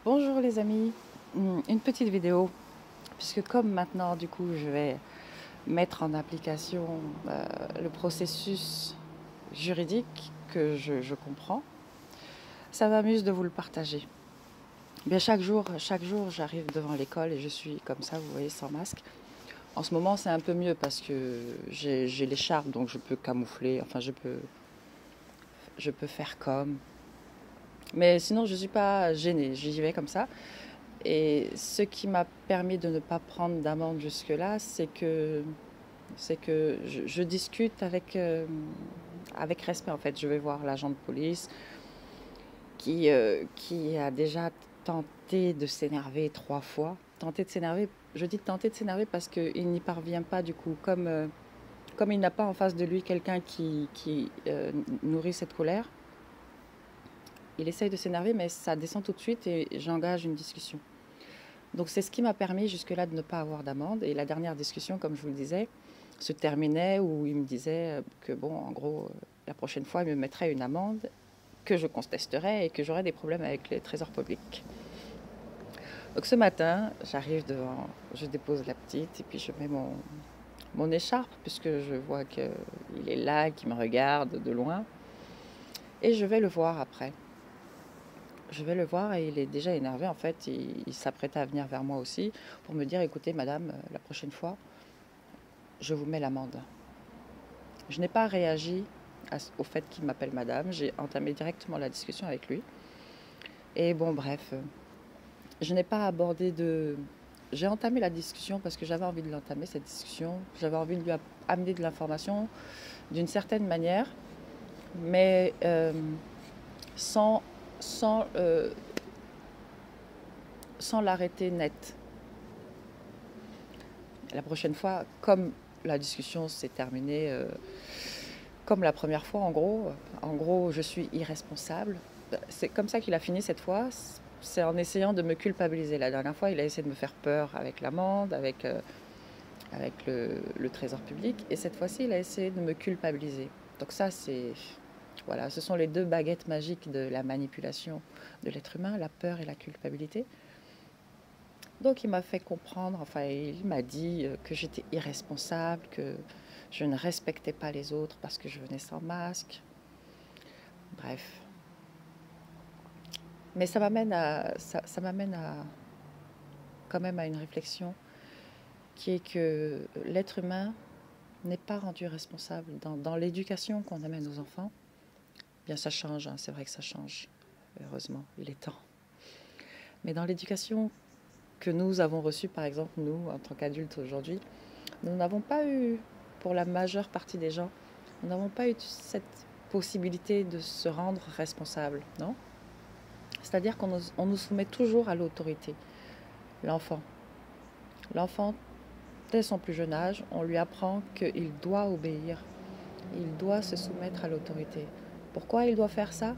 Bonjour les amis. Une petite vidéo, puisque comme maintenant du coup je vais mettre en application le processus juridique que je comprends, ça m'amuse de vous le partager. Bien chaque jour j'arrive devant l'école et je suis comme ça, vous voyez, sans masque. En ce moment c'est un peu mieux parce que j'ai l'écharpe, donc je peux camoufler, enfin je peux faire comme. Mais sinon je ne suis pas gênée, j'y vais comme ça. Et ce qui m'a permis de ne pas prendre d'amende jusque-là, c'est que je discute avec respect en fait. Je vais voir l'agent de police qui a déjà tenté de s'énerver 3 fois. Tenter de s'énerver, je dis tenter de s'énerver parce qu'il n'y parvient pas du coup. Comme il n'a pas en face de lui quelqu'un qui nourrit cette colère, il essaye de s'énerver mais ça descend tout de suite et j'engage une discussion. Donc c'est ce qui m'a permis jusque-là de ne pas avoir d'amende. Et la dernière discussion, comme je vous le disais, se terminait où il me disait que, bon, en gros, la prochaine fois, il me mettrait une amende que je contesterais et que j'aurais des problèmes avec les trésors publics. Donc ce matin, j'arrive devant, je dépose la petite et puis je mets mon écharpe puisque je vois qu'il est là, qu'il me regarde de loin. Et je vais le voir après. Je vais le voir et il est déjà énervé en fait. Il s'apprêtait à venir vers moi aussi pour me dire écoutez madame, la prochaine fois, je vous mets l'amende. Je n'ai pas réagi au fait qu'il m'appelle madame, j'ai entamé directement la discussion avec lui. Et bon bref, je n'ai pas abordé de... J'ai entamé la discussion parce que j'avais envie de l'entamer, cette discussion. J'avais envie de lui amener de l'information d'une certaine manière, mais sans, sans, euh, sans l'arrêter net. La prochaine fois, comme la discussion s'est terminée comme la première fois, en gros, je suis irresponsable. C'est comme ça qu'il a fini cette fois. C'est en essayant de me culpabiliser. La dernière fois, il a essayé de me faire peur avec l'amende, avec le trésor public. Et cette fois-ci, il a essayé de me culpabiliser. Donc ça, c'est... Voilà, ce sont les deux baguettes magiques de la manipulation de l'être humain, la peur et la culpabilité. Donc il m'a fait comprendre, enfin il m'a dit que j'étais irresponsable, que je ne respectais pas les autres parce que je venais sans masque. Bref. Mais ça m'amène à quand même à une réflexion qui est que l'être humain n'est pas rendu responsable dans l'éducation qu'on amène aux enfants. Bien ça change, hein, c'est vrai que ça change. Heureusement, il est temps. Mais dans l'éducation que nous avons reçue, par exemple, nous, en tant qu'adultes aujourd'hui, nous n'avons pas eu, pour la majeure partie des gens, nous n'avons pas eu cette possibilité de se rendre responsable, non? C'est-à-dire qu'on nous soumet toujours à l'autorité. L'enfant. L'enfant, dès son plus jeune âge, on lui apprend qu'il doit obéir, il doit se soumettre à l'autorité. Pourquoi il doit faire ça?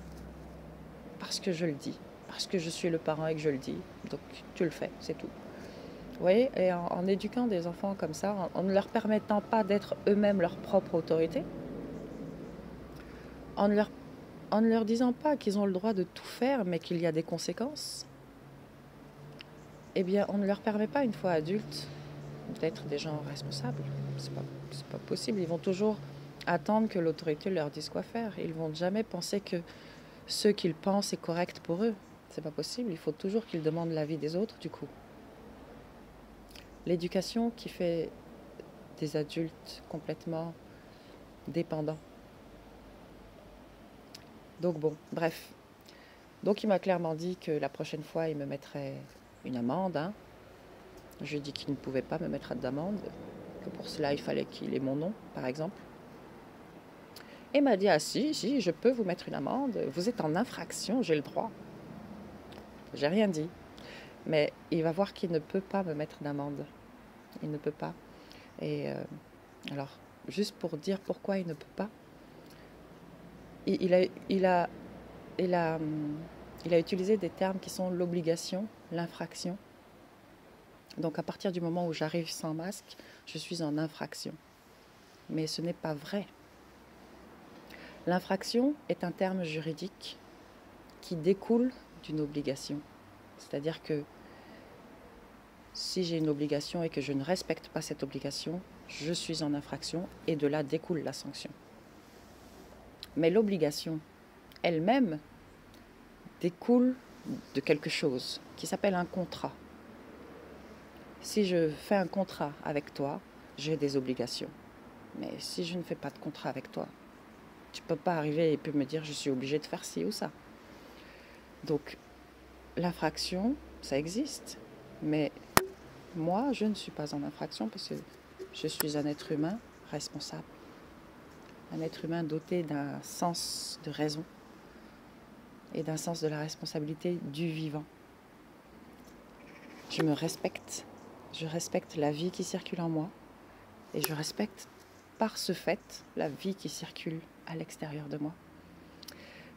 Parce que je le dis, parce que je suis le parent et que je le dis. Donc tu le fais, c'est tout. Vous voyez, et en éduquant des enfants comme ça, en ne leur permettant pas d'être eux-mêmes leur propre autorité, en ne leur, en ne leur disant pas qu'ils ont le droit de tout faire, mais qu'il y a des conséquences, eh bien, on ne leur permet pas, une fois adultes, d'être des gens responsables. C'est pas possible. Ils vont toujours attendre que l'autorité leur dise quoi faire. Ils vont jamais penser que ce qu'ils pensent est correct pour eux. C'est pas possible. Il faut toujours qu'ils demandent l'avis des autres, du coup. L'éducation qui fait des adultes complètement dépendants. Donc bon, bref. Donc il m'a clairement dit que la prochaine fois, il me mettrait une amende. Hein. Je lui ai dit qu'il ne pouvait pas me mettre d'amende, que pour cela, il fallait qu'il ait mon nom, par exemple. Et il m'a dit, ah si, je peux vous mettre une amende, vous êtes en infraction, j'ai le droit. J'ai rien dit. Mais il va voir qu'il ne peut pas me mettre d'amende. Il ne peut pas. Et alors, juste pour dire pourquoi il ne peut pas, il a, il a, il a, il a utilisé des termes qui sont l'obligation, l'infraction. Donc à partir du moment où j'arrive sans masque, je suis en infraction. Mais ce n'est pas vrai. L'infraction est un terme juridique qui découle d'une obligation. C'est-à-dire que si j'ai une obligation et que je ne respecte pas cette obligation, je suis en infraction et de là découle la sanction. Mais l'obligation elle-même découle de quelque chose qui s'appelle un contrat. Si je fais un contrat avec toi, j'ai des obligations. Mais si je ne fais pas de contrat avec toi, tu ne peux pas arriver et puis me dire je suis obligé de faire ci ou ça. Donc l'infraction, ça existe. Mais moi, je ne suis pas en infraction parce que je suis un être humain responsable. Un être humain doté d'un sens de raison et d'un sens de la responsabilité du vivant. Je me respecte, je respecte la vie qui circule en moi et je respecte par ce fait la vie qui circule à l'extérieur de moi.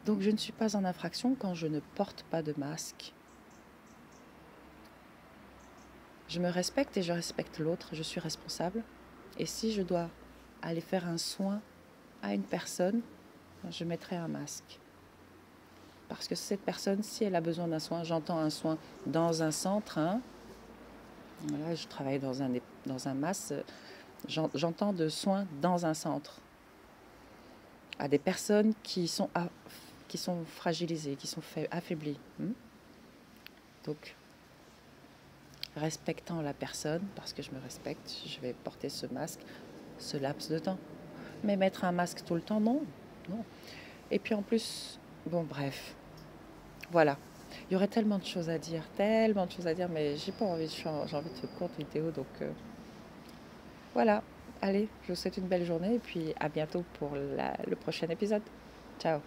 Donc je ne suis pas en infraction quand je ne porte pas de masque. Je me respecte et je respecte l'autre, je suis responsable. Et si je dois aller faire un soin à une personne, je mettrai un masque. Parce que cette personne, si elle a besoin d'un soin, j'entends un soin dans un centre, voilà, je travaille dans un MAS, j'entends de soins dans un centre à des personnes qui sont fragilisées, qui sont affaiblies. Donc, respectant la personne, parce que je me respecte, je vais porter ce masque, ce laps de temps. Mais mettre un masque tout le temps, non. Et puis en plus, bon bref, voilà. Il y aurait tellement de choses à dire, mais j'ai pas envie, j'ai envie de faire courte vidéo, donc voilà. Allez, je vous souhaite une belle journée et puis à bientôt pour le prochain épisode. Ciao.